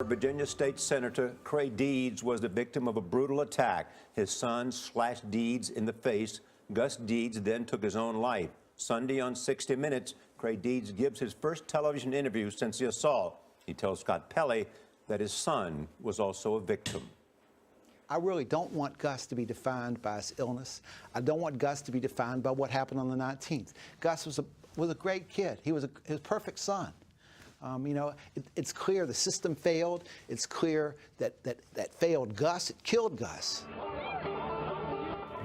Virginia State Senator Trey Deeds was the victim of a brutal attack. His son slashed Deeds in the face. Gus Deeds then took his own life. Sunday on 60 Minutes, Trey Deeds gives his first television interview since the assault. He tells Scott Pelley that his son was also a victim. I really don't want Gus to be defined by his illness. I don't want Gus to be defined by what happened on the 19th. Gus was a great kid. He was his perfect son. You know, it's clear the system failed. It's clear that failed Gus. It killed Gus.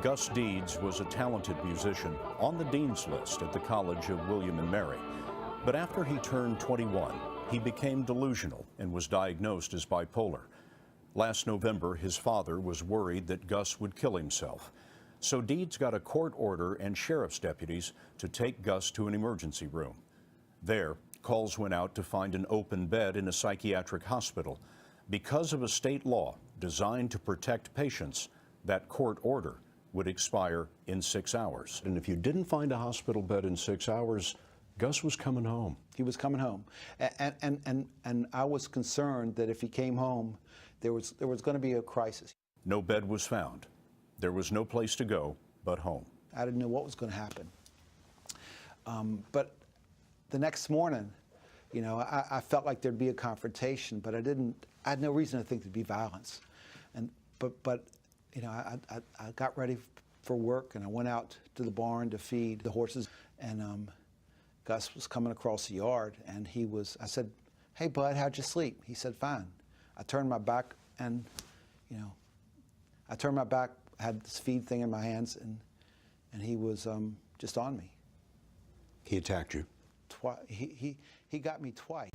Gus Deeds was a talented musician on the dean's list at the College of William and Mary. But after he turned 21, he became delusional and was diagnosed as bipolar. Last November, his father was worried that Gus would kill himself. So Deeds got a court order and sheriff's deputies to take Gus to an emergency room. There, calls went out to find an open bed in a psychiatric hospital. Because of a state law designed to protect patients, that court order would expire in 6 hours. And if you didn't find a hospital bed in 6 hours, Gus was coming home. He was coming home. And I was concerned that if he came home, there was going to be a crisis. No bed was found. There was no place to go but home. I didn't know what was going to happen. But the next morning, you know, I felt like there'd be a confrontation, but I had no reason to think there'd be violence. But you know, I got ready for work and I went out to the barn to feed the horses, and Gus was coming across the yard, and I said, "Hey bud, how'd you sleep?" He said, "Fine." I turned my back and, you know, had this feed thing in my hands, and he was just on me. He attacked you? He got me twice.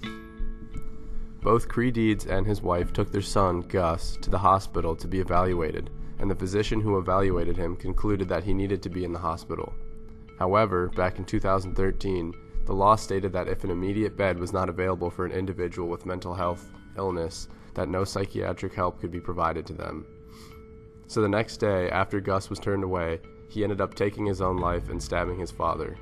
Both Trey Deeds and his wife took their son, Gus, to the hospital to be evaluated, and the physician who evaluated him concluded that he needed to be in the hospital. However, back in 2013, the law stated that if an immediate bed was not available for an individual with mental health illness, that no psychiatric help could be provided to them. So the next day, after Gus was turned away, he ended up taking his own life and stabbing his father.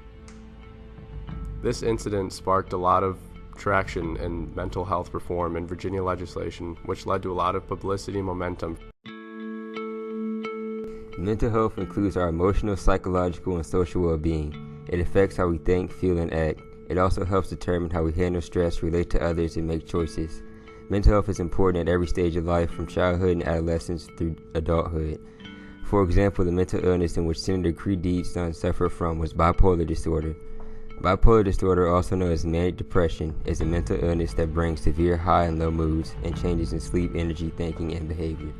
This incident sparked a lot of traction in mental health reform and Virginia legislation, which led to a lot of publicity and momentum. Mental health includes our emotional, psychological, and social well-being. It affects how we think, feel, and act. It also helps determine how we handle stress, relate to others, and make choices. Mental health is important at every stage of life, from childhood and adolescence through adulthood. For example, the mental illness in which Senator Trey Deeds' son suffered from was bipolar disorder. Bipolar disorder, also known as manic depression, is a mental illness that brings severe high and low moods and changes in sleep, energy, thinking, and behavior.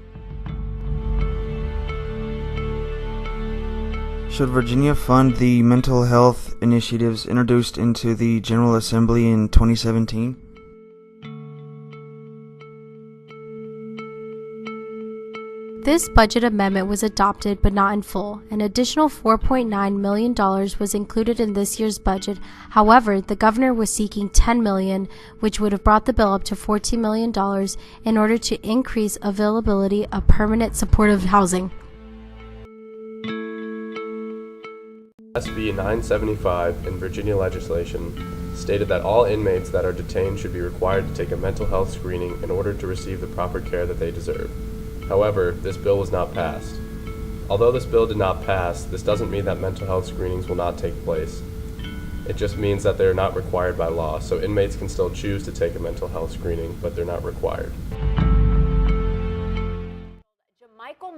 Should Virginia fund the mental health initiatives introduced into the General Assembly in 2017? This budget amendment was adopted but not in full. An additional $4.9 million was included in this year's budget. However, the governor was seeking $10 million, which would have brought the bill up to $14 million in order to increase availability of permanent supportive housing. SB 975 in Virginia legislation stated that all inmates that are detained should be required to take a mental health screening in order to receive the proper care that they deserve. However, this bill was not passed. Although this bill did not pass, this doesn't mean that mental health screenings will not take place. It just means that they are not required by law, so inmates can still choose to take a mental health screening, but they're not required.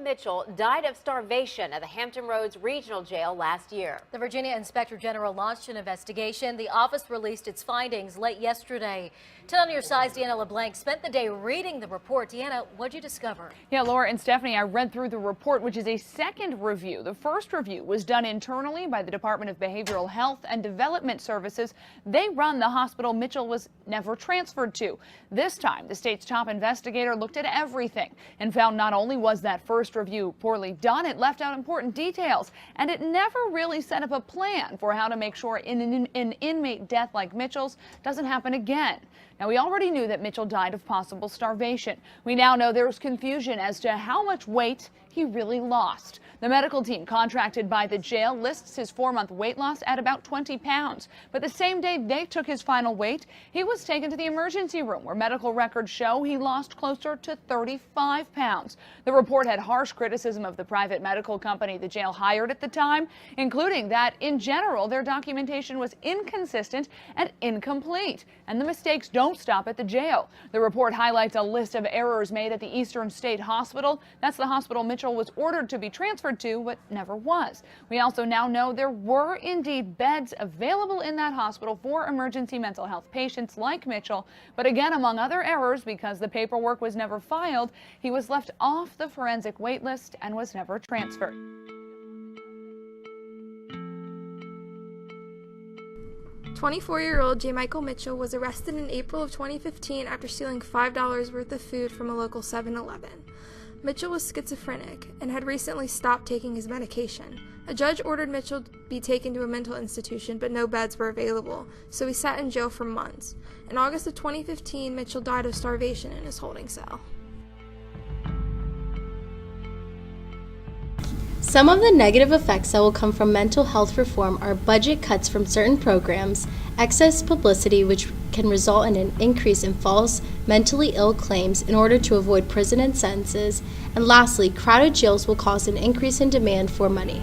Mitchell died of starvation at the Hampton Roads Regional Jail last year. The Virginia Inspector General launched an investigation. The office released its findings late yesterday. 10 on your side's Deanna LeBlanc spent the day reading the report. Deanna, what'd you discover? Yeah, Laura and Stephanie, I read through the report, which is a second review. The first review was done internally by the Department of Behavioral Health and Development Services. They run the hospital Mitchell was never transferred to. This time, the state's top investigator looked at everything and found not only was that first review poorly done, it left out important details, and it never really set up a plan for how to make sure an inmate death like Mitchell's doesn't happen again. Now, we already knew that Mitchell died of possible starvation. We now know there was confusion as to how much weight he really lost. The medical team contracted by the jail lists his 4-month weight loss at about 20 pounds. But the same day they took his final weight, he was taken to the emergency room where medical records show he lost closer to 35 pounds. The report had harsh criticism of the private medical company the jail hired at the time, including that in general their documentation was inconsistent and incomplete. And the mistakes don't stop at the jail. The report highlights a list of errors made at the Eastern State Hospital. That's the hospital Mitchell was ordered to be transferred to, but never was. We also now know there were indeed beds available in that hospital for emergency mental health patients like Mitchell. But again, among other errors, because the paperwork was never filed, he was left off the forensic wait list and was never transferred. "24-year-old J. Michael Mitchell was arrested in April of 2015 after stealing $5 worth of food from a local 7-Eleven. Mitchell was schizophrenic and had recently stopped taking his medication. A judge ordered Mitchell to be taken to a mental institution, but no beds were available, so he sat in jail for months. In August of 2015, Mitchell died of starvation in his holding cell." Some of the negative effects that will come from mental health reform are budget cuts from certain programs, excess publicity which can result in an increase in false, mentally ill claims in order to avoid prison and sentences, and lastly, crowded jails will cause an increase in demand for money.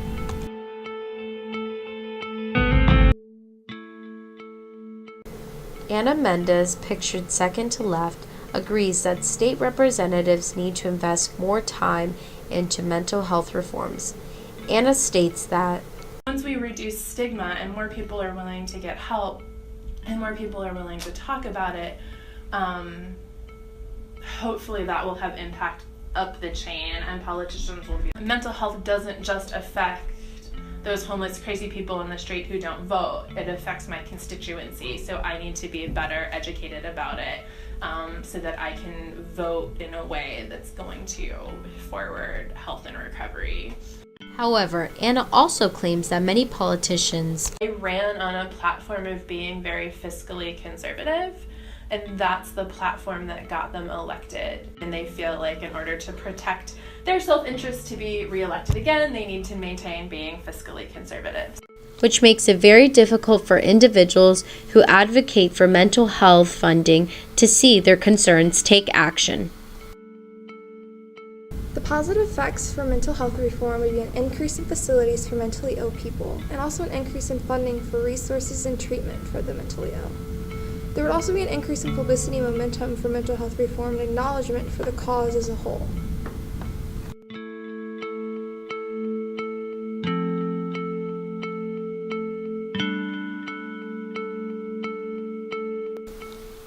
Ana Mendez, pictured second to left, agrees that state representatives need to invest more time into mental health reforms. Anna states that once we reduce stigma and more people are willing to get help and more people are willing to talk about it, hopefully that will have impact up the chain and politicians will be. Mental health doesn't just affect those homeless crazy people in the street who don't vote. It affects my constituency, so I need to be better educated about it so that I can vote in a way that's going to forward health and recovery. However, Anna also claims that many politicians ran on a platform of being very fiscally conservative, and that's the platform that got them elected. And they feel like in order to protect their self-interest to be reelected again, they need to maintain being fiscally conservative. which makes it very difficult for individuals who advocate for mental health funding to see their concerns take action. The positive effects for mental health reform would be an increase in facilities for mentally ill people, and also an increase in funding for resources and treatment for the mentally ill. There would also be an increase in publicity momentum for mental health reform and acknowledgement for the cause as a whole.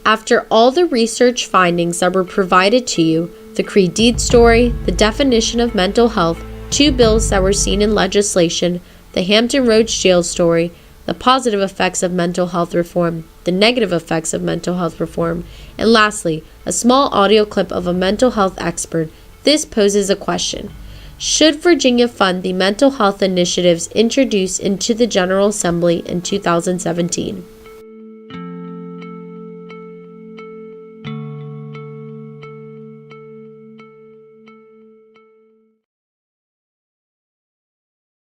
After all the research findings that were provided to you, the Creed deed story, the definition of mental health, 2 bills that were seen in legislation, the Hampton Roads jail story, the positive effects of mental health reform, the negative effects of mental health reform, and lastly, a small audio clip of a mental health expert, this poses a question. Should Virginia fund the mental health initiatives introduced into the General Assembly in 2017?